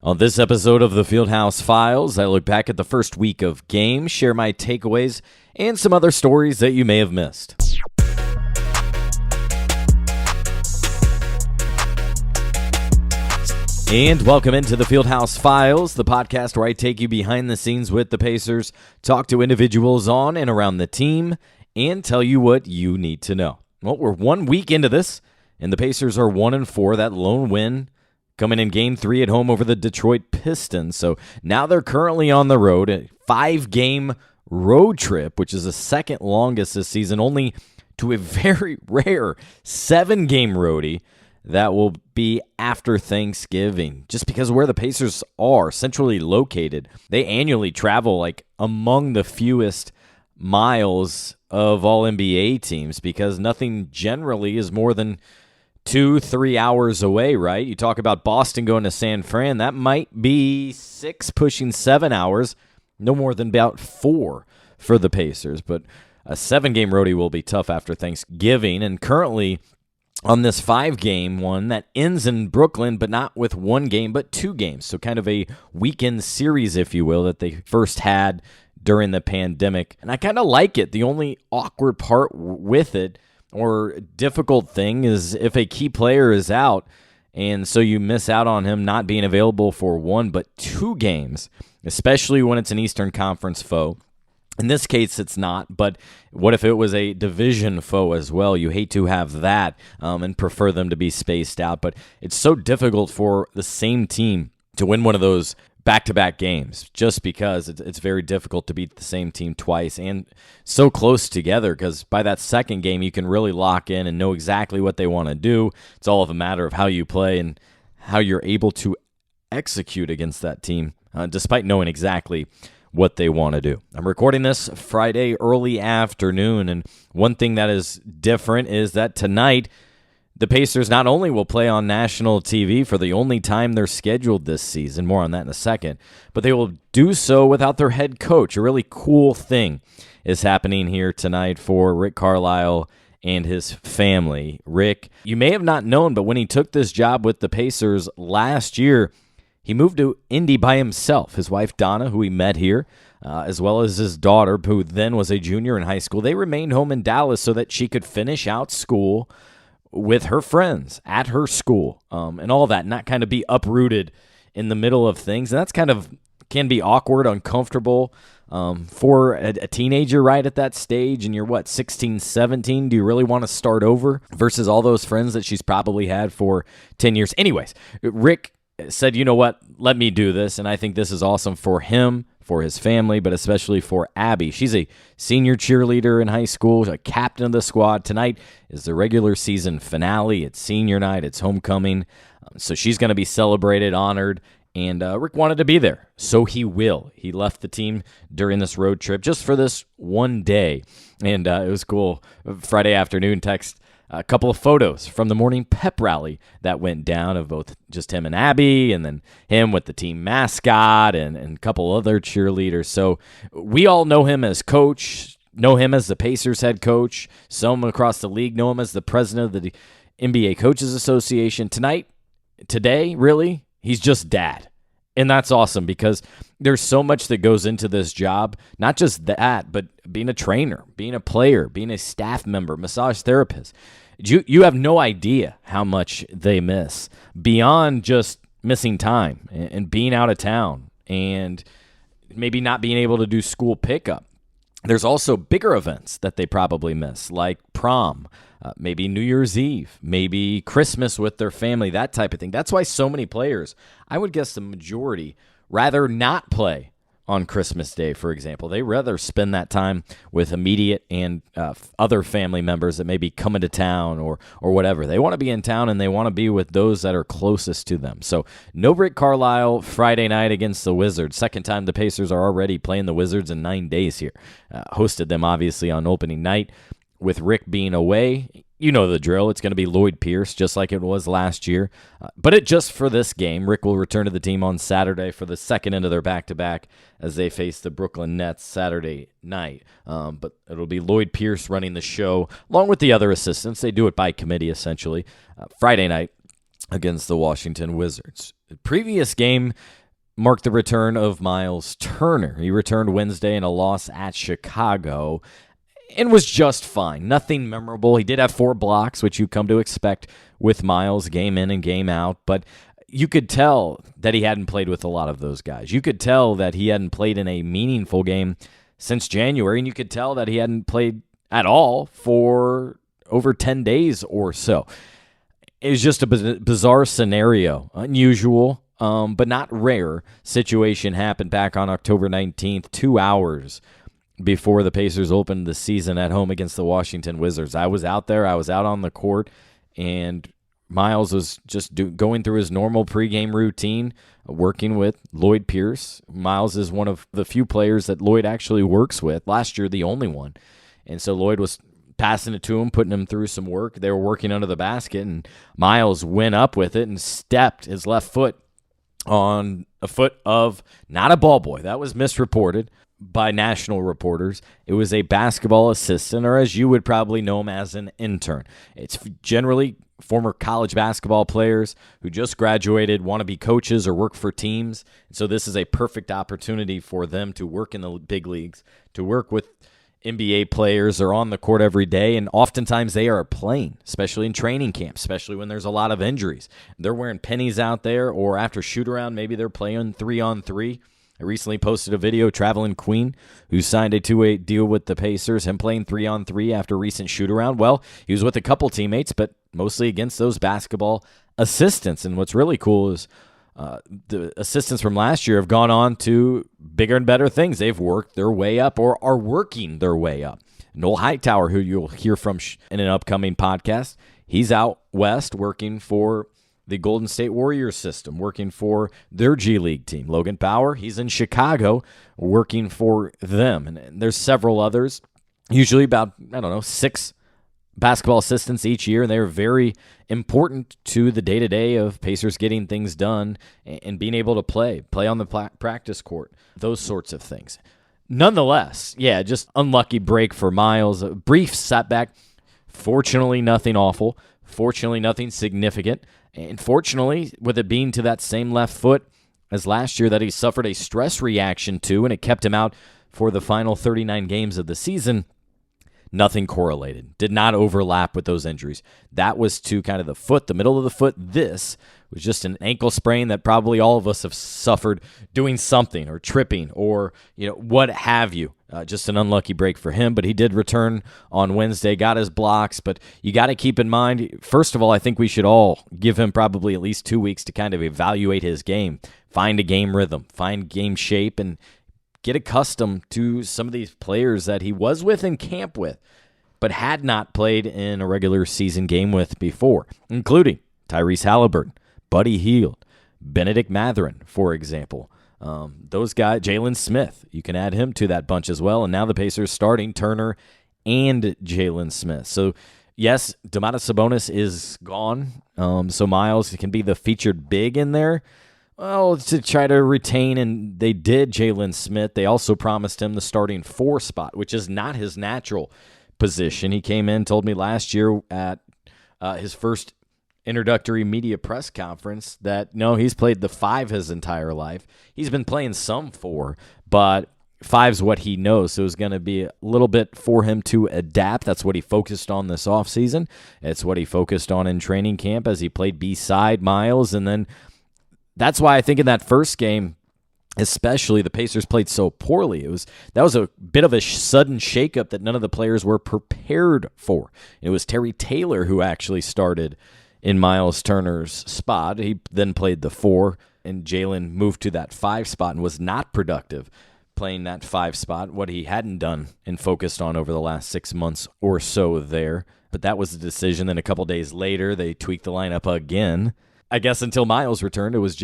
On this episode of the Fieldhouse Files, I look back at the first week of games, share my takeaways, and some other stories that you may have missed. And welcome into the Fieldhouse Files, the podcast where I take you behind the scenes with the Pacers, talk to individuals on and around the team, and tell you what you need to know. Well, we're 1 week into this, and the Pacers are 1-4, that lone win coming in Game 3 at home over the Detroit Pistons. So now they're currently on the road, a 5-game road trip, which is the second longest this season, only to a very rare 7-game roadie that will be after Thanksgiving. Just because of where the Pacers are, centrally located, they annually travel like among the fewest miles of all NBA teams because nothing generally is more than 2-3 hours away, right? You talk about Boston going to San Fran, that might be 6 pushing 7 hours, no more than about 4 for the Pacers. But a 7-game roadie will be tough after Thanksgiving, and currently on this 5-game one that ends in Brooklyn, but not with 1 game, but 2 games. So kind of a weekend series, if you will, that they first had during the pandemic. And I kind of like it. The only awkward part with it or difficult thing is if a key player is out, and so you miss out on him not being available for 1 but 2 games, especially when it's an Eastern Conference foe. In this case, it's not, but what if it was a division foe as well? You hate to have that and prefer them to be spaced out, but it's so difficult for the same team to win one of those back-to-back games just because it's very difficult to beat the same team twice and so close together, because by that second game you can really lock in and know exactly what they want to do. It's all of a matter of how you play and how you're able to execute against that team despite knowing exactly what they want to do. I'm recording this Friday early afternoon, and one thing that is different is that tonight the Pacers not only will play on national TV for the only time they're scheduled this season, more on that in a second, but they will do so without their head coach. A really cool thing is happening here tonight for Rick Carlisle and his family. Rick, you may have not known, but when he took this job with the Pacers last year, he moved to Indy by himself. His wife, Donna, who he met here, as well as his daughter, who then was a junior in high school, they remained home in Dallas so that she could finish out school with her friends at her school and all that, not kind of be uprooted in the middle of things. And that's kind of can be awkward, uncomfortable for a teenager right at that stage. And you're, 16, 17? Do you really want to start over versus all those friends that she's probably had for 10 years? Anyways, Rick said, you know what, let me do this. And I think this is awesome for him, for his family, but especially for Abby. She's a senior cheerleader in high school, a captain of the squad. Tonight is the regular season finale. It's senior night. It's homecoming. So she's going to be celebrated, honored, and Rick wanted to be there. So he will. He left the team during this road trip just for this one day. And it was cool. Friday afternoon text a couple of photos from the morning pep rally that went down of both just him and Abby, and then him with the team mascot and a couple other cheerleaders. So we all know him as coach, know him as the Pacers head coach. Some across the league know him as the president of the NBA Coaches Association. Today, really, he's just dad. And that's awesome because there's so much that goes into this job. Not just that, but being a trainer, being a player, being a staff member, massage therapist. You have no idea how much they miss beyond just missing time and being out of town and maybe not being able to do school pickup. There's also bigger events that they probably miss, like prom, maybe New Year's Eve, maybe Christmas with their family, that type of thing. That's why so many players, I would guess the majority, rather not play on Christmas Day, for example. They rather spend that time with immediate and other family members that may be coming to town or whatever. They want to be in town and they want to be with those that are closest to them. So no Rick Carlisle Friday night against the Wizards. Second time the Pacers are already playing the Wizards in 9 days here. Hosted them obviously on opening night. With Rick being away, you know the drill. It's going to be Lloyd Pierce, just like it was last year. But just for this game, Rick will return to the team on Saturday for the second end of their back-to-back as they face the Brooklyn Nets Saturday night. But it'll be Lloyd Pierce running the show, along with the other assistants. They do it by committee, essentially. Friday night against the Washington Wizards. The previous game marked the return of Myles Turner. He returned Wednesday in a loss at Chicago and was just fine. Nothing memorable. He did have 4 blocks, which you come to expect with Myles game in and game out, but you could tell that he hadn't played with a lot of those guys. You could tell that he hadn't played in a meaningful game since January, and you could tell that he hadn't played at all for over 10 days or so. It was just a bizarre scenario, unusual, but not rare situation happened back on October 19th, 2 hours before the Pacers opened the season at home against the Washington Wizards. I was out there. I was out on the court, and Myles was just going through his normal pregame routine, working with Lloyd Pierce. Myles is one of the few players that Lloyd actually works with. Last year, the only one. And so Lloyd was passing it to him, putting him through some work. They were working under the basket, and Myles went up with it and stepped his left foot on a foot of not a ball boy. That was misreported by national reporters. It was a basketball assistant, or as you would probably know him as an intern. It's generally former college basketball players who just graduated, want to be coaches or work for teams. So this is a perfect opportunity for them to work in the big leagues, to work with NBA players are on the court every day, and oftentimes they are playing, especially in training camp, especially when there's a lot of injuries. They're wearing pennies out there, or after shoot-around, maybe they're playing 3-on-3. I recently posted a video, Trevelin Queen, who signed a 2-way deal with the Pacers, him playing 3-on-3 after a recent shoot-around. Well, he was with a couple teammates, but mostly against those basketball assistants. And what's really cool is the assistants from last year have gone on to bigger and better things. They've worked their way up or are working their way up. Noel Hightower, who you'll hear from in an upcoming podcast, he's out west working for the Golden State Warriors system, working for their G League team. Logan Bauer, he's in Chicago working for them. And there's several others, usually about, 6 basketball assistants each year, and they're very important to the day-to-day of Pacers getting things done and being able to play on the practice court, those sorts of things. Nonetheless, just unlucky break for Myles, a brief setback. Fortunately, nothing awful. Fortunately, nothing significant. And fortunately, with it being to that same left foot as last year that he suffered a stress reaction to, and it kept him out for the final 39 games of the season, nothing correlated. Did not overlap with those injuries. That was to kind of the foot, the middle of the foot. This was just an ankle sprain that probably all of us have suffered doing something or tripping or, what have you. Just an unlucky break for him, but he did return on Wednesday, got his blocks. But you got to keep in mind, first of all, I think we should all give him probably at least 2 weeks to kind of evaluate his game, find a game rhythm, find game shape, and get accustomed to some of these players that he was with in camp with, but had not played in a regular season game with before, including Tyrese Halliburton, Buddy Hield, Bennedict Mathurin, for example. Those guys, Jalen Smith, you can add him to that bunch as well. And now the Pacers starting Turner and Jalen Smith. So, yes, Domantas Sabonis is gone. So Myles can be the featured big in there. Well, to try to retain, and they did Jalen Smith. They also promised him the starting 4 spot, which is not his natural position. He came in, told me last year at his first introductory media press conference that, no, he's played the 5 his entire life. He's been playing some 4, but 5's what he knows, so it's going to be a little bit for him to adapt. That's what he focused on this offseason. It's what he focused on in training camp as he played beside Myles, and then that's why I think in that first game, especially, the Pacers played so poorly. That was a bit of a sudden shakeup that none of the players were prepared for. It was Terry Taylor who actually started in Myles Turner's spot. He then played the 4, and Jalen moved to that 5 spot and was not productive playing that 5 spot, what he hadn't done and focused on over the last 6 months or so there. But that was the decision. Then a couple days later, they tweaked the lineup again. I guess until Myles returned, it was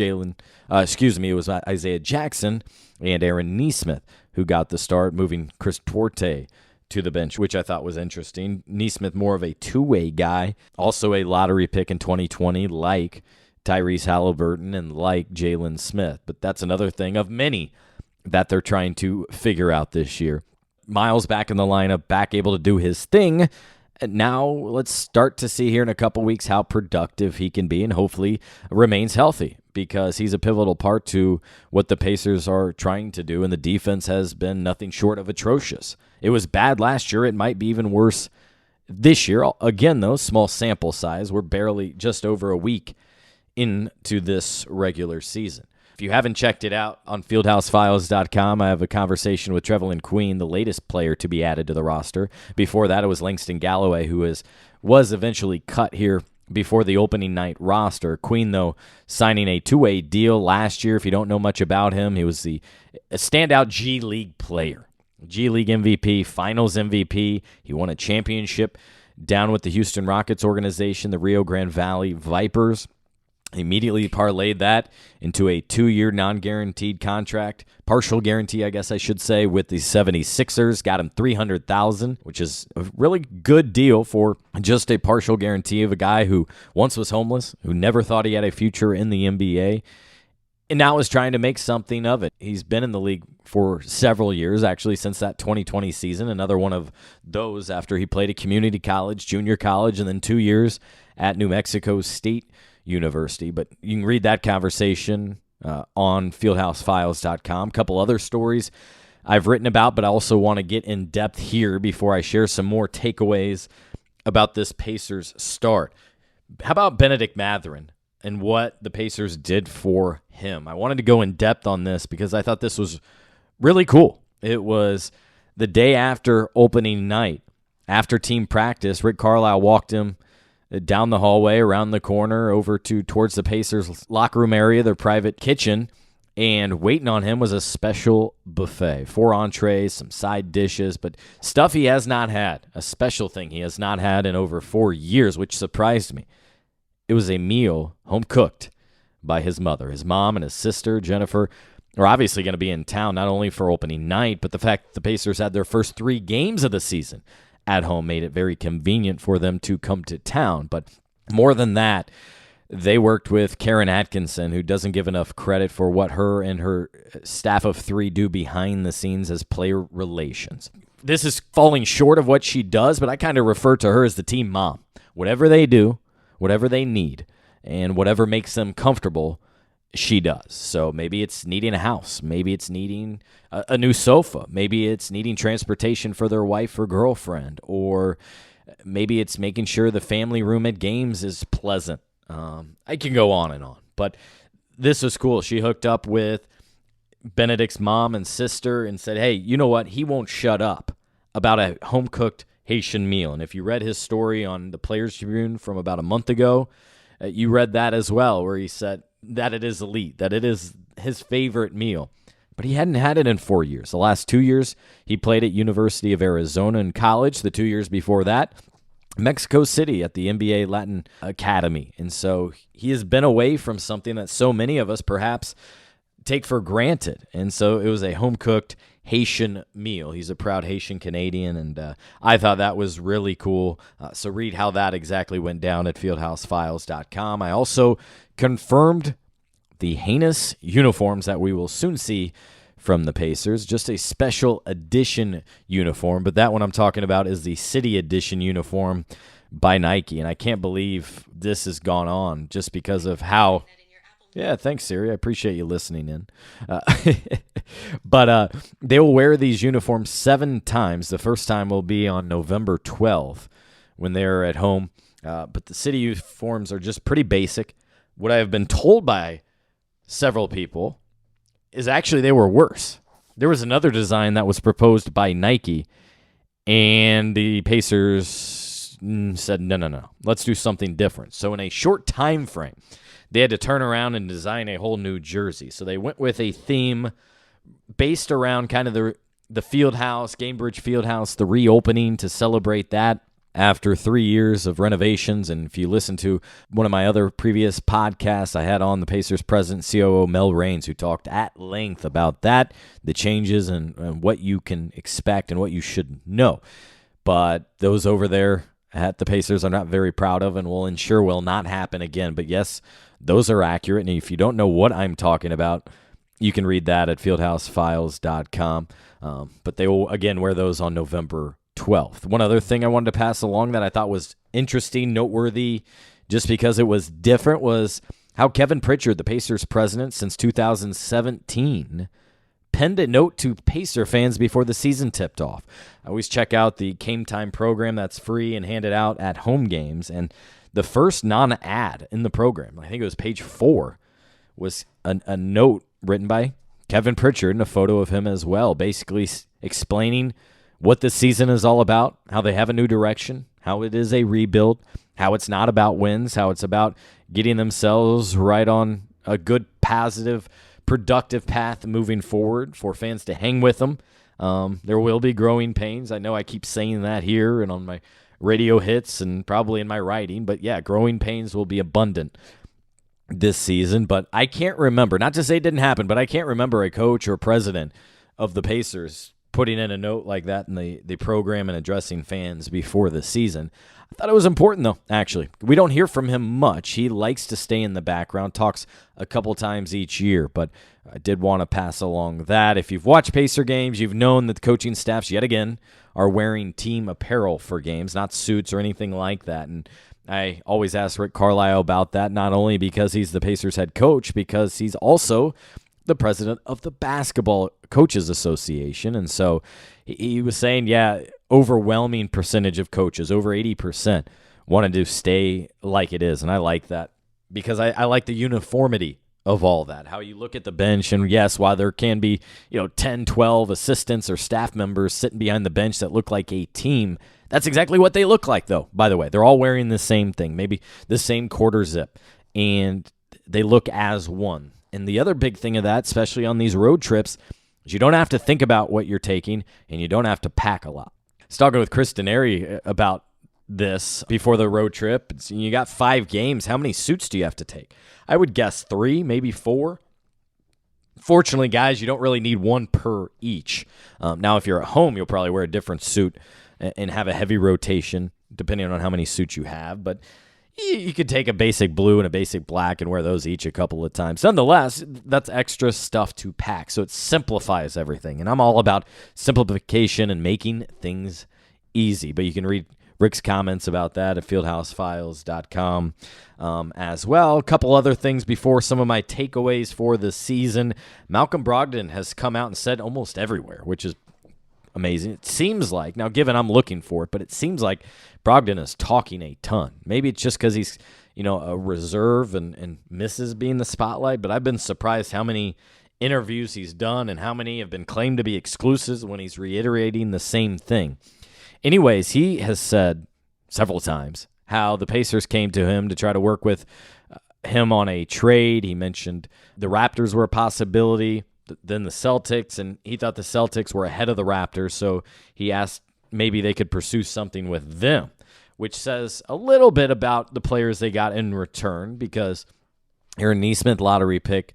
Isaiah Jackson and Aaron Nesmith who got the start, moving Chris Duarte to the bench, which I thought was interesting. Nesmith, more of a 2-way guy, also a lottery pick in 2020, like Tyrese Halliburton and like Jalen Smith. But that's another thing of many that they're trying to figure out this year. Myles back in the lineup, back able to do his thing. Now let's start to see here in a couple weeks how productive he can be and hopefully remains healthy, because he's a pivotal part to what the Pacers are trying to do, and the defense has been nothing short of atrocious. It was bad last year. It might be even worse this year. Again, though, small sample size. We're barely just over a week into this regular season. If you haven't checked it out on fieldhousefiles.com, I have a conversation with Trevelin Queen, the latest player to be added to the roster. Before that, it was Langston Galloway, who was eventually cut here before the opening night roster. Queen, though, signing a two-way deal last year. If you don't know much about him, he was a standout G League player. G League MVP, Finals MVP. He won a championship down with the Houston Rockets organization, the Rio Grande Valley Vipers. Immediately parlayed that into a 2-year non-guaranteed contract, partial guarantee, I guess I should say, with the 76ers. Got him $300,000, which is a really good deal for just a partial guarantee of a guy who once was homeless, who never thought he had a future in the NBA, and now is trying to make something of it. He's been in the league for several years, actually, since that 2020 season. Another one of those after he played at community college, junior college, and then 2 years at New Mexico State University. But you can read that conversation on fieldhousefiles.com. A couple other stories I've written about, but I also want to get in depth here before I share some more takeaways about this Pacers start. How about Bennedict Mathurin and what the Pacers did for him? I wanted to go in depth on this because I thought this was really cool. It was the day after opening night. After team practice, Rick Carlisle walked him down the hallway, around the corner, over towards the Pacers' locker room area, their private kitchen, and waiting on him was a special buffet. 4 entrees, some side dishes, but stuff he has not had, a special thing he has not had in over 4 years, which surprised me. It was a meal home-cooked by his mother. His mom and his sister, Jennifer, are obviously going to be in town, not only for opening night, but the fact that the Pacers had their first 3 games of the season at home made it very convenient for them to come to town. But more than that, they worked with Karen Atkinson, who doesn't give enough credit for what her and her staff of 3 do behind the scenes as player relations. This is falling short of what she does, but I kind of refer to her as the team mom. Whatever they do, whatever they need, and whatever makes them comfortable, she does. So maybe it's needing a house. Maybe it's needing a new sofa. Maybe it's needing transportation for their wife or girlfriend. Or maybe it's making sure the family room at games is pleasant. I can go on and on. But this was cool. She hooked up with Benedict's mom and sister and said, hey, you know what? He won't shut up about a home-cooked Haitian meal. And if you read his story on the Players Tribune from about a month ago, you read that as well, where he said that it is elite, that it is his favorite meal. But he hadn't had it in 4 years. The last 2 years, he played at University of Arizona in college. The 2 years before that, Mexico City at the NBA Latin Academy. And so he has been away from something that so many of us perhaps take for granted. And so it was a home-cooked Haitian meal. He's a proud Haitian Canadian, and I thought that was really cool. So read how that exactly went down at fieldhousefiles.com. I also confirmed the heinous uniforms that we will soon see from the Pacers, just a special edition uniform, but that one I'm talking about is the City Edition uniform by Nike, and I can't believe this has gone on just because of how... Yeah, thanks, Siri. I appreciate you listening in. But they will wear these uniforms 7 times. The first time will be on November 12th when they're at home. But the City uniforms are just pretty basic. What I have been told by several people is actually they were worse. There was another design that was proposed by Nike, and the Pacers said, no, let's do something different. So in a short time frame, they had to turn around and design a whole new jersey. So they went with a theme based around kind of the Fieldhouse, Gamebridge Fieldhouse, the reopening to celebrate that after 3 years of renovations. And if you listen to one of my other previous podcasts, I had on the Pacers president, COO Mel Raines, who talked at length about that, the changes and what you can expect and what you should know. But those over there at the Pacers are not very proud of and will ensure will not happen again. But yes, those are accurate. And if you don't know what I'm talking about, you can read that at fieldhousefiles.com. But they will, again, wear those on November 12th. One other thing I wanted to pass along that I thought was interesting, noteworthy, just because it was different, was how Kevin Pritchard, the Pacers president since 2017, penned a note to Pacer fans before the season tipped off. I always check out the Game Time program that's free and handed out at home games, and the first non-ad in the program, I think it was page 4, was a note written by Kevin Pritchard and a photo of him as well, basically explaining what this season is all about, how they have a new direction, how it is a rebuild, how it's not about wins, how it's about getting themselves right on a good, positive, productive path moving forward for fans to hang with them. There will be growing pains. I know I keep saying that here and on my radio hits and probably in my writing, but yeah, growing pains will be abundant this season. But I can't remember, not to say it didn't happen, but I can't remember a coach or president of the Pacers putting in a note like that in the program and addressing fans before the season. I thought it was important, though, actually. We don't hear from him much. He likes to stay in the background, talks a couple times each year, but I did want to pass along that. If you've watched Pacer games, you've known that the coaching staffs, yet again, are wearing team apparel for games, not suits or anything like that. And I always ask Rick Carlisle about that, not only because he's the Pacers head coach, because he's also the president of the Basketball Coaches Association. And so he was saying, yeah, overwhelming percentage of coaches, over 80%, wanted to stay like it is. And I like that because I like the uniformity of all that, how you look at the bench. And yes, while there can be 10, 12 assistants or staff members sitting behind the bench that look like a team, that's exactly what they look like, though, by the way. They're all wearing the same thing, maybe the same quarter zip, and they look as one. And the other big thing of that, especially on these road trips, is you don't have to think about what you're taking, and you don't have to pack a lot. I was talking with Chris Denary about this before the road trip. You got 5 games. How many suits do you have to take? I would guess 3, maybe 4. Fortunately, guys, you don't really need 1 per each. Now, if you're at home, you'll probably wear a different suit and have a heavy rotation, depending on how many suits you have. But you could take a basic blue and a basic black and wear those each a couple of times. Nonetheless, that's extra stuff to pack, so it simplifies everything. And I'm all about simplification and making things easy. But you can read Rick's comments about that at fieldhousefiles.com as well. A couple other things before some of my takeaways for the season. Malcolm Brogdon has come out and said almost everywhere, which is amazing. It seems like, now given I'm looking for it, but it seems like Brogdon is talking a ton. Maybe it's just because he's, a reserve and misses being the spotlight, but I've been surprised how many interviews he's done and how many have been claimed to be exclusives when he's reiterating the same thing. Anyways, he has said several times how the Pacers came to him to try to work with him on a trade. He mentioned the Raptors were a possibility, then the Celtics, and he thought the Celtics were ahead of the Raptors, so he asked maybe they could pursue something with them, which says a little bit about the players they got in return, because Aaron Nesmith, lottery pick,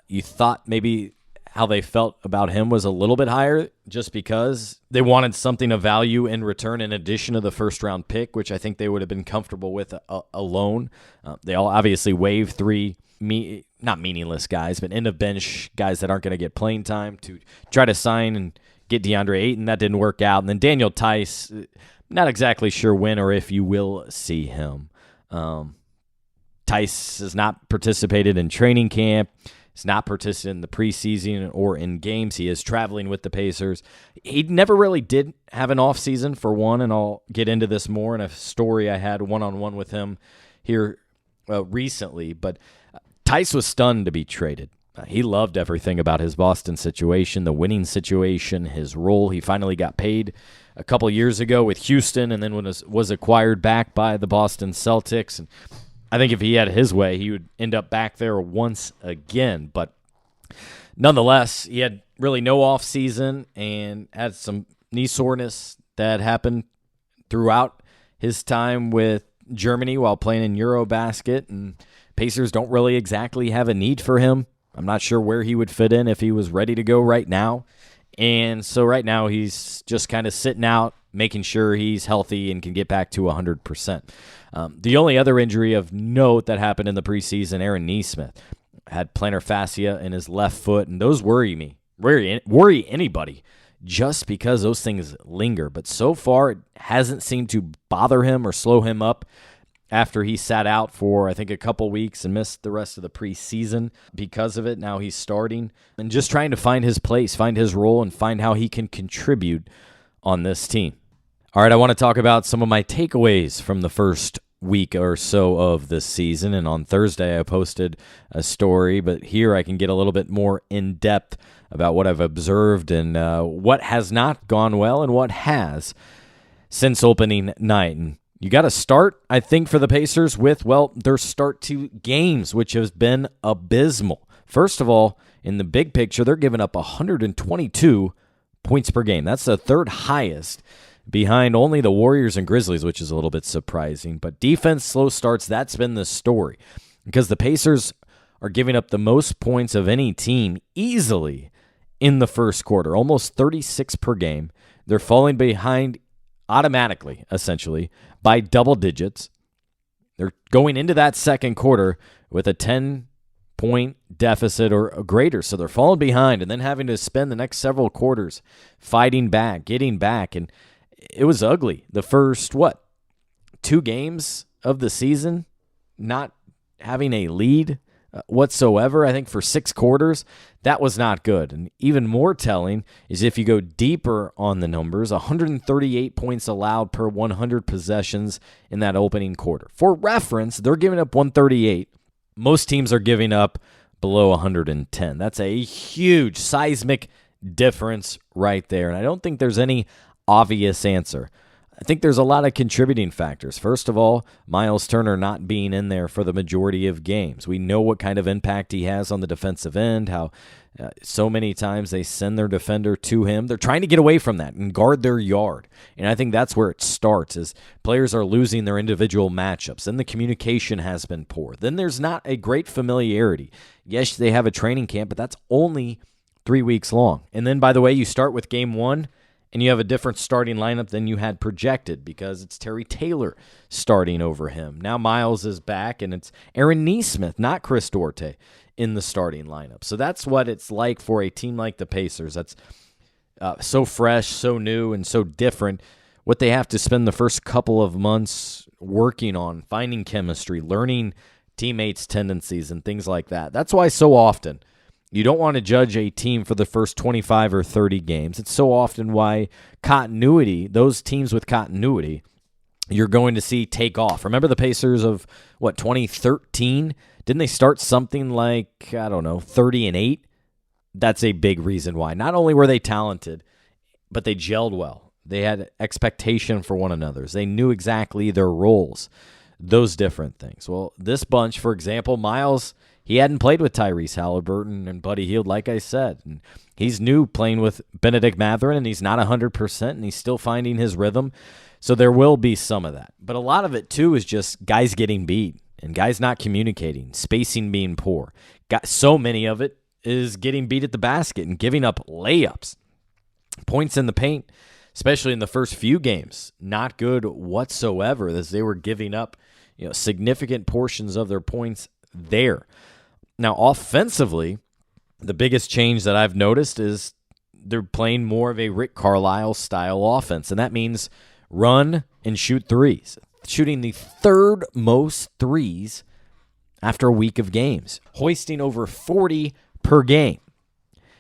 you thought maybe how they felt about him was a little bit higher just because they wanted something of value in return in addition to the first-round pick, which I think they would have been comfortable with alone. They all obviously waived 3 not meaningless guys, but end-of-bench guys that aren't going to get playing time to try to sign and get DeAndre Ayton. That didn't work out. And then Daniel Theis, not exactly sure when or if you will see him. Theis has not participated in training camp. He's not participated in the preseason or in games. He is traveling with the Pacers. He never really did have an offseason, for one, and I'll get into this more in a story I had one-on-one with him here recently. But Theis was stunned to be traded. He loved everything about his Boston situation, the winning situation, his role. He finally got paid a couple years ago with Houston and then was acquired back by the Boston Celtics. And I think if he had his way, he would end up back there once again. But nonetheless, he had really no offseason and had some knee soreness that happened throughout his time with Germany while playing in Eurobasket. And Pacers don't really exactly have a need for him. I'm not sure where he would fit in if he was ready to go right now. And so right now he's just kind of sitting out, making sure he's healthy and can get back to 100%. The only other injury of note that happened in the preseason, Aaron Nesmith had plantar fascia in his left foot, and those worry me, worry anybody, just because those things linger. But so far, it hasn't seemed to bother him or slow him up after he sat out for, I think, a couple weeks and missed the rest of the preseason because of it. Now he's starting and just trying to find his place, find his role, and find how he can contribute on this team. All right, I want to talk about some of my takeaways from the first week or so of this season. And on Thursday, I posted a story, but here I can get a little bit more in-depth about what I've observed and what has not gone well and what has since opening night. And you got to start, I think, for the Pacers with, well, their start to games, which has been abysmal. First of all, in the big picture, they're giving up 122 points per game. That's the third highest, behind only the Warriors and Grizzlies, which is a little bit surprising. But defense, slow starts, that's been the story. Because the Pacers are giving up the most points of any team easily in the first quarter, almost 36 per game. They're falling behind automatically, essentially, by double digits. They're going into that second quarter with a 10-point deficit or greater. So they're falling behind and then having to spend the next several quarters fighting back, getting back. And it was ugly. The first, 2 games of the season, not having a lead whatsoever, I think, for 6 quarters. That was not good. And even more telling is if you go deeper on the numbers, 138 points allowed per 100 possessions in that opening quarter. For reference, they're giving up 138. Most teams are giving up below 110. That's a huge seismic difference right there. And I don't think there's any obvious answer. I think there's a lot of contributing factors. First of all, Myles Turner not being in there for the majority of games. We know what kind of impact he has on the defensive end, how so many times they send their defender to him. They're trying to get away from that and guard their yard. And I think that's where it starts, is players are losing their individual matchups, and the communication has been poor. Then there's not a great familiarity. Yes, they have a training camp, but that's only 3 weeks long. And then, by the way, you start with game 1, and you have a different starting lineup than you had projected because it's Terry Taylor starting over him. Now Myles is back, and it's Aaron Nesmith, not Chris Duarte, in the starting lineup. So that's what it's like for a team like the Pacers. That's so fresh, so new, and so different. What they have to spend the first couple of months working on, finding chemistry, learning teammates' tendencies, and things like that. That's why so often you don't want to judge a team for the first 25 or 30 games. It's so often why continuity, those teams with continuity, you're going to see take off. Remember the Pacers of, 2013? Didn't they start something like, 30-8? That's a big reason why. Not only were they talented, but they gelled well. They had expectation for one another. They knew exactly their roles, those different things. Well, this bunch, for example, Myles, he hadn't played with Tyrese Halliburton and Buddy Hield, like I said. And he's new playing with Bennedict Mathurin, and he's not 100%, and he's still finding his rhythm. So there will be some of that. But a lot of it, too, is just guys getting beat and guys not communicating, spacing being poor. So many of it is getting beat at the basket and giving up layups. Points in the paint, especially in the first few games, not good whatsoever, as they were giving up significant portions of their points there. Now, offensively, the biggest change that I've noticed is they're playing more of a Rick Carlisle style offense, and that means run and shoot threes, shooting the third most threes after a week of games, hoisting over 40 per game.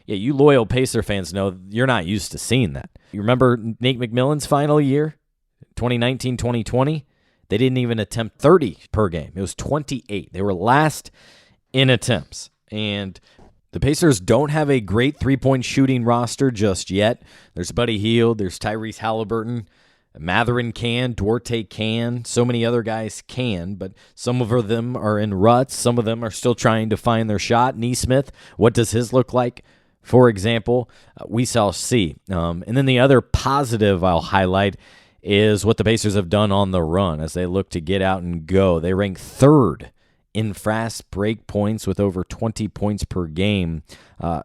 Yeah, you loyal Pacer fans know you're not used to seeing that. You remember Nate McMillan's final year, 2019-2020? They didn't even attempt 30 per game. It was 28. They were last in attempts. And the Pacers don't have a great three-point shooting roster just yet. There's Buddy Hield. There's Tyrese Halliburton. Mathurin can. Duarte can. So many other guys can, but some of them are in ruts. Some of them are still trying to find their shot. Nesmith, what does his look like? For example, we shall see. And then the other positive I'll highlight is what the Pacers have done on the run as they look to get out and go. They rank third in fast break points with over 20 points per game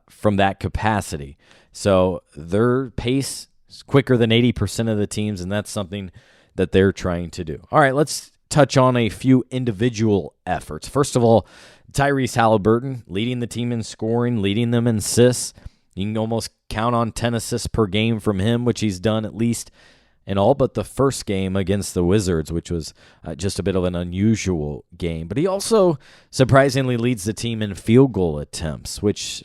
from that capacity. So their pace is quicker than 80% of the teams, and that's something that they're trying to do. All right, let's touch on a few individual efforts. First of all, Tyrese Halliburton leading the team in scoring, leading them in assists. You can almost count on 10 assists per game from him, which he's done at least in all but the first game against the Wizards, which was just a bit of an unusual game. But he also surprisingly leads the team in field goal attempts, which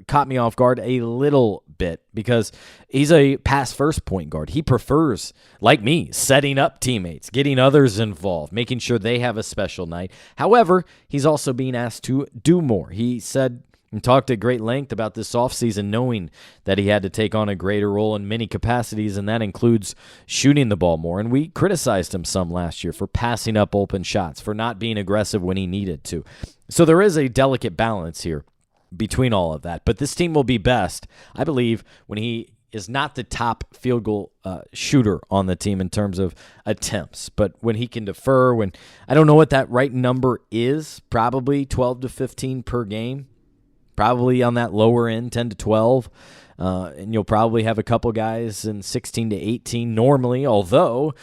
caught me off guard a little bit because he's a pass-first point guard. He prefers, like me, setting up teammates, getting others involved, making sure they have a special night. However, he's also being asked to do more. He said and talked at great length about this offseason, knowing that he had to take on a greater role in many capacities, and that includes shooting the ball more. And we criticized him some last year for passing up open shots, for not being aggressive when he needed to. So there is a delicate balance here between all of that. But this team will be best, I believe, when he is not the top field goal shooter on the team in terms of attempts, but when he can defer, when I don't know what that right number is, probably 12 to 15 per game, probably on that lower end, 10 to 12, and you'll probably have a couple guys in 16 to 18 normally, although,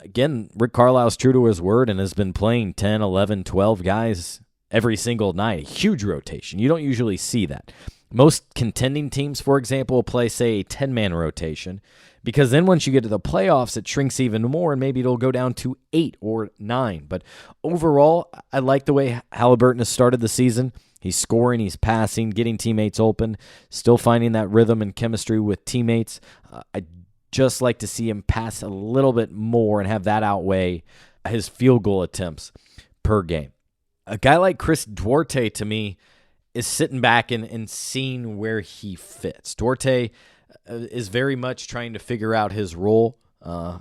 again, Rick Carlisle's true to his word and has been playing 10, 11, 12 guys every single night, a huge rotation. You don't usually see that. Most contending teams, for example, will play, say, a 10-man rotation, because then once you get to the playoffs, it shrinks even more, and maybe it'll go down to 8 or 9. But overall, I like the way Halliburton has started the season. He's scoring, he's passing, getting teammates open, still finding that rhythm and chemistry with teammates. I'd just like to see him pass a little bit more and have that outweigh his field goal attempts per game. A guy like Chris Duarte, to me, is sitting back and seeing where he fits. Duarte is very much trying to figure out his role. I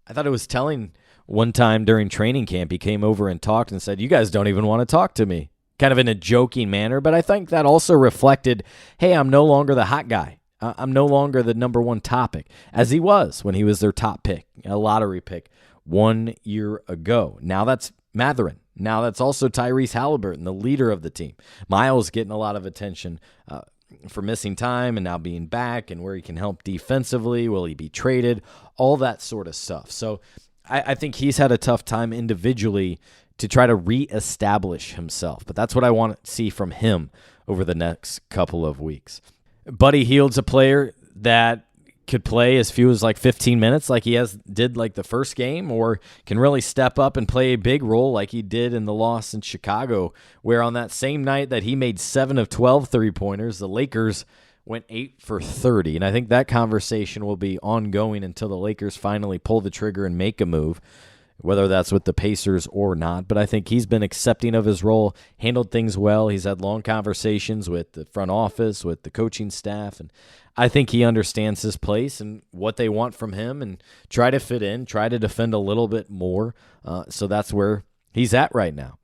thought it was telling one time during training camp, he came over and talked and said, "You guys don't even want to talk to me," kind of in a joking manner. But I think that also reflected, hey, I'm no longer the hot guy. I'm no longer the number one topic, as he was when he was their top pick, a lottery pick 1 year ago. Now that's Mathurin. Now that's also Tyrese Halliburton, the leader of the team. Myles getting a lot of attention for missing time and now being back and where he can help defensively. Will he be traded? All that sort of stuff. So I think he's had a tough time individually to try to reestablish himself. But that's what I want to see from him over the next couple of weeks. Buddy Hield's a player that could play as few as like 15 minutes like he did like the first game, or can really step up and play a big role like he did in the loss in Chicago, where on that same night that he made 7 of 12 three-pointers, the Lakers went 8 for 30. And I think that conversation will be ongoing until the Lakers finally pull the trigger and make a move, whether that's with the Pacers or not. But I think he's been accepting of his role, handled things well. He's had long conversations with the front office, with the coaching staff, and I think he understands his place and what they want from him and try to fit in, try to defend a little bit more. So that's where he's at right now.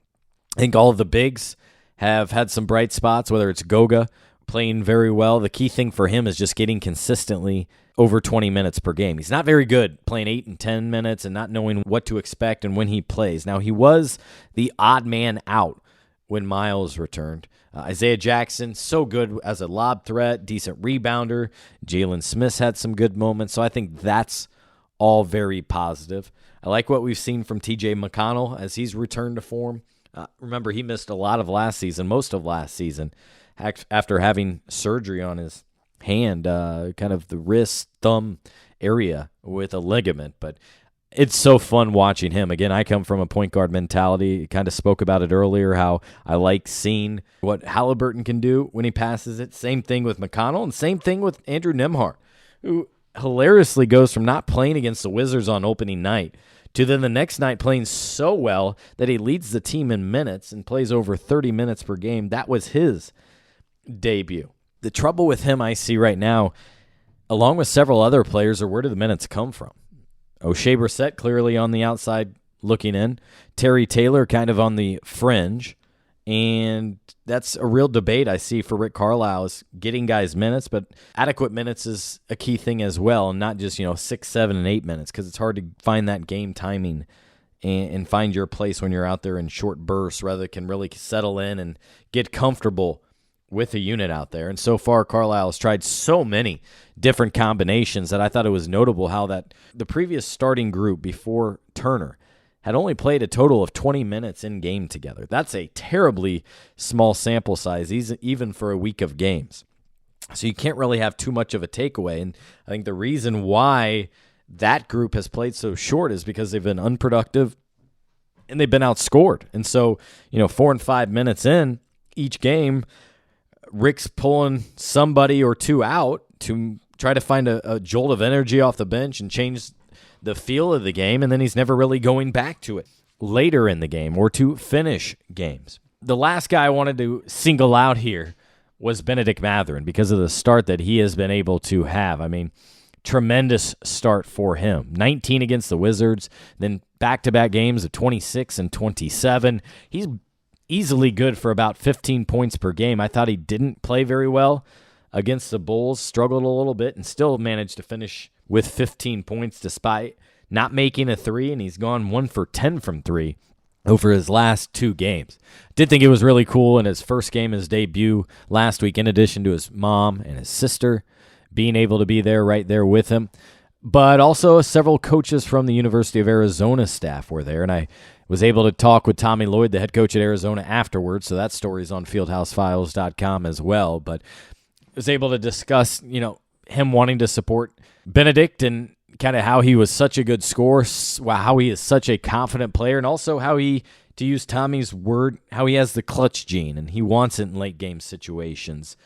I think all of the bigs have had some bright spots, whether it's Goga playing very well. The key thing for him is just getting consistently over 20 minutes per game. He's not very good playing 8 and 10 minutes and not knowing what to expect and when he plays. Now, he was the odd man out when Myles returned. Isaiah Jackson, so good as a lob threat, decent rebounder. Jalen Smith had some good moments, so I think that's all very positive. I like what we've seen from TJ McConnell as he's returned to form. Remember, he missed a lot of last season, most of last season, after having surgery on his hand, kind of the wrist, thumb area with a ligament. But it's so fun watching him. Again, I come from a point guard mentality. Kind of spoke about it earlier, how I like seeing what Halliburton can do when he passes it. Same thing with McConnell, and same thing with Andrew Nembhard, who hilariously goes from not playing against the Wizards on opening night to then the next night playing so well that he leads the team in minutes and plays over 30 minutes per game. That was his debut. The trouble with him I see right now, along with several other players, are where do the minutes come from? O'Shea Brissett clearly on the outside looking in. Terry Taylor kind of on the fringe. And that's a real debate I see for Rick Carlisle, is getting guys minutes, but adequate minutes is a key thing as well, and not just 6, 7, and 8 minutes, because it's hard to find that game timing and find your place when you're out there in short bursts, rather can really settle in and get comfortable with a unit out there. And so far, Carlisle has tried so many different combinations that I thought it was notable how that the previous starting group before Turner had only played a total of 20 minutes in game together. That's a terribly small sample size, even for a week of games. So you can't really have too much of a takeaway. And I think the reason why that group has played so short is because they've been unproductive and they've been outscored. And so, 4 and 5 minutes in each game, Rick's pulling somebody or two out to try to find a jolt of energy off the bench and change the feel of the game, and then he's never really going back to it later in the game or to finish games. The last guy I wanted to single out here was Bennedict Mathurin because of the start that he has been able to have. I mean, tremendous start for him. 19 against the Wizards, then back-to-back games of 26 and 27. He's easily good for about 15 points per game. I thought he didn't play very well against the Bulls, struggled a little bit, and still managed to finish with 15 points despite not making a three, and he's gone 1 for 10 from three over his last 2 games. Did think it was really cool in his first game, his debut last week, in addition to his mom and his sister being able to be there right there with him. But also several coaches from the University of Arizona staff were there, and I was able to talk with Tommy Lloyd, the head coach at Arizona, afterwards, so that story's on fieldhousefiles.com as well. But I was able to discuss, him wanting to support Bennedict and kind of how he was such a good scorer, how he is such a confident player, and also how he, to use Tommy's word, how he has the clutch gene, and he wants it in late game situations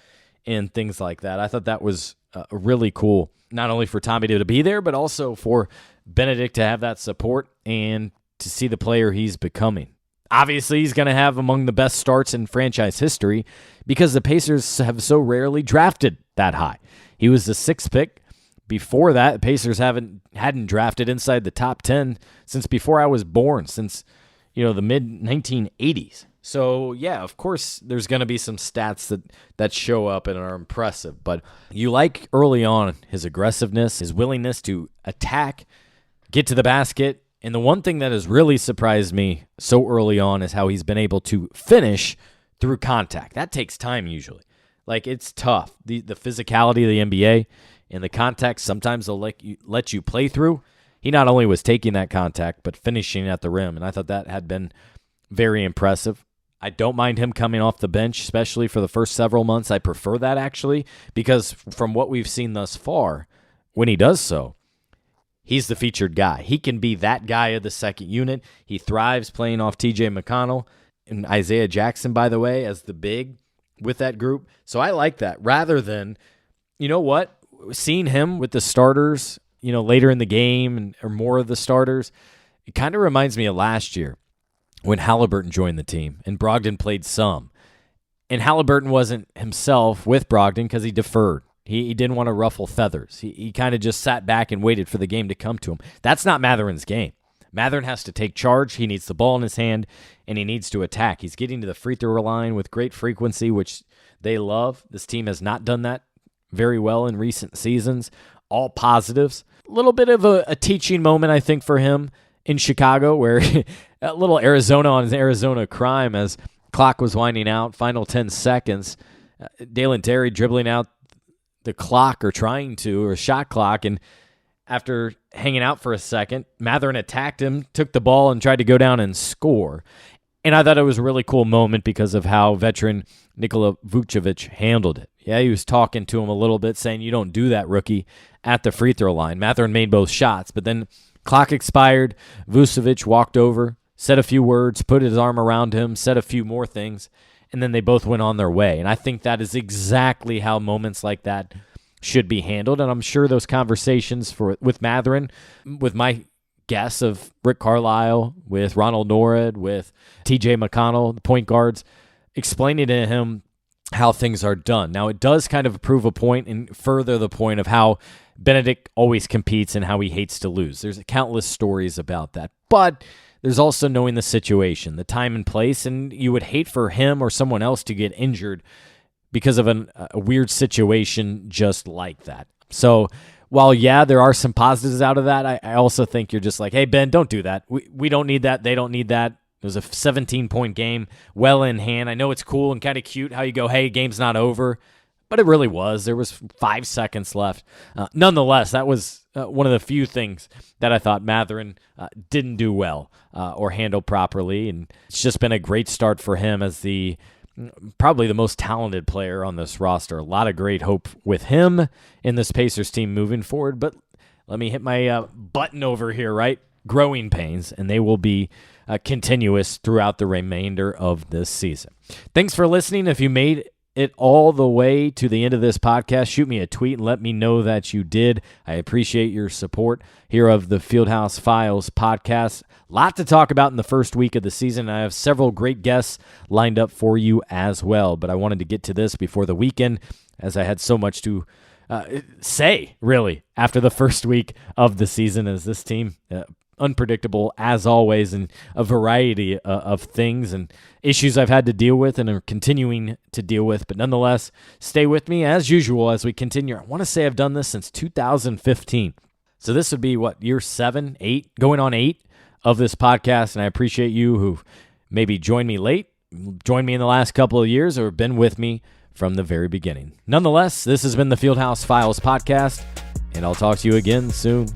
and things like that. I thought that was really cool, not only for Tommy to be there, but also for Bennedict to have that support and to see the player he's becoming. Obviously, he's going to have among the best starts in franchise history because the Pacers have so rarely drafted that high. He was the 6th pick. Before that, the Pacers hadn't drafted inside the top 10 since before I was born, since the mid-1980s. So, yeah, of course, there's going to be some stats that show up and are impressive. But you like early on his aggressiveness, his willingness to attack, get to the basket. And the one thing that has really surprised me so early on is how he's been able to finish through contact. That takes time usually. Like, it's tough. The physicality of the NBA and the contact, sometimes they'll let you play through. He not only was taking that contact, but finishing at the rim. And I thought that had been very impressive. I don't mind him coming off the bench, especially for the first several months. I prefer that, actually, because from what we've seen thus far, when he does so, he's the featured guy. He can be that guy of the second unit. He thrives playing off TJ McConnell and Isaiah Jackson, by the way, as the big with that group. So I like that rather than, seeing him with the starters, later in the game or more of the starters, it kind of reminds me of last year when Halliburton joined the team and Brogdon played some. And Halliburton wasn't himself with Brogdon because he deferred. He didn't want to ruffle feathers. He kind of just sat back and waited for the game to come to him. That's not Mathurin's game. Mathurin has to take charge. He needs the ball in his hand, and he needs to attack. He's getting to the free throw line with great frequency, which they love. This team has not done that very well in recent seasons. All positives. A little bit of a teaching moment, I think, for him in Chicago, where a little Arizona on his Arizona crime as clock was winding out, final 10 seconds. Dalen Terry dribbling out the clock or shot clock, and after hanging out for a second, Mathurin attacked him, took the ball, and tried to go down and score. And I thought it was a really cool moment because of how veteran Nikola Vucevic handled it. Yeah, he was talking to him a little bit, saying, "You don't do that, rookie," at the free throw line. Mathurin made both shots, but then clock expired. Vucevic walked over, said a few words, put his arm around him, said a few more things, and then they both went on their way. And I think that is exactly how moments like that should be handled. And I'm sure those conversations with Mathurin, with my guess of Rick Carlisle, with Ronald Norred, with TJ McConnell, the point guards, explaining to him how things are done. Now, it does kind of prove a point and further the point of how Bennedict always competes and how he hates to lose. There's countless stories about that. But there's also knowing the situation, the time and place, and you would hate for him or someone else to get injured because of a weird situation just like that. So while, yeah, there are some positives out of that, I also think you're just like, hey, Ben, don't do that. We don't need that. They don't need that. It was a 17-point game, well in hand. I know it's cool and kind of cute how you go, hey, game's not over, but it really was. There was 5 seconds left. Nonetheless, that was one of the few things that I thought Mathurin didn't do well or handle properly, and it's just been a great start for him as probably the most talented player on this roster. A lot of great hope with him in this Pacers team moving forward, but let me hit my button over here, right? Growing pains, and they will be continuous throughout the remainder of this season. Thanks for listening. If you made it all the way to the end of this podcast, shoot me a tweet and let me know that you did. I appreciate your support here of the Fieldhouse Files podcast. A lot to talk about in the first week of the season. I have several great guests lined up for you as well, but I wanted to get to this before the weekend as I had so much to say, really, after the first week of the season as this team unpredictable as always, and a variety of things and issues I've had to deal with and are continuing to deal with. But nonetheless, stay with me as usual as we continue. I want to say I've done this since 2015. So this would be, year 7, 8, going on 8 of this podcast. And I appreciate you who maybe joined me late, joined me in the last couple of years, or been with me from the very beginning. Nonetheless, this has been the Fieldhouse Files podcast, and I'll talk to you again soon.